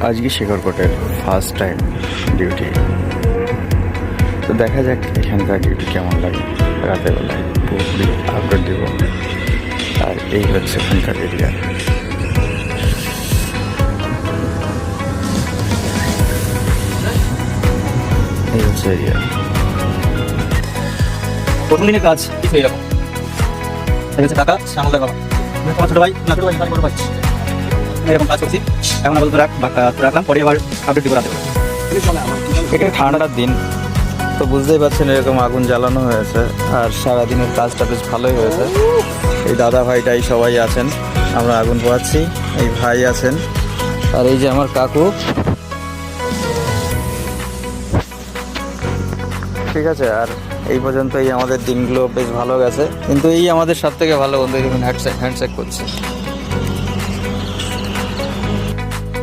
আজকে শেখরকোটের first time duty. তো দেখা যাক এখানকার ডিউটি কেমন লাগে। রাতের বেলায় পুরোপুরি আপডেট দেব। আর এই হচ্ছে এখানকার এরিয়া। এই হচ্ছে এরিয়া। প্রথম দিনের কাজ কিছু এরকম হচ্ছে টাকা শ্যামলদার বাবা তোমার ছোট ভাই না ছোট ভাই বড় ভাই এরকম কাজ করছি। এখন আপাতত রাখলাম, পরে আবার আপডেট দিব রাতে। এটা ঠান্ডার দিন, তো বুঝতেই পারছেন এরকম আগুন জ্বালানো হয়েছে। আর সারাদিনের কাজটা বেশ ভালোই হয়েছে। এই দাদা ভাইটাই সবাই আছেন, আমরা আগুন পোহাচ্ছি। এই ভাই আছেন, আর এই যে আমার কাকু। ঠিক আছে, আর এই পর্যন্তই আমাদের দিনগুলো বেশ ভালো গেছে। কিন্তু এই আমাদের সব থেকে ভালো বন্ধু, হ্যান্ডশেক করছে।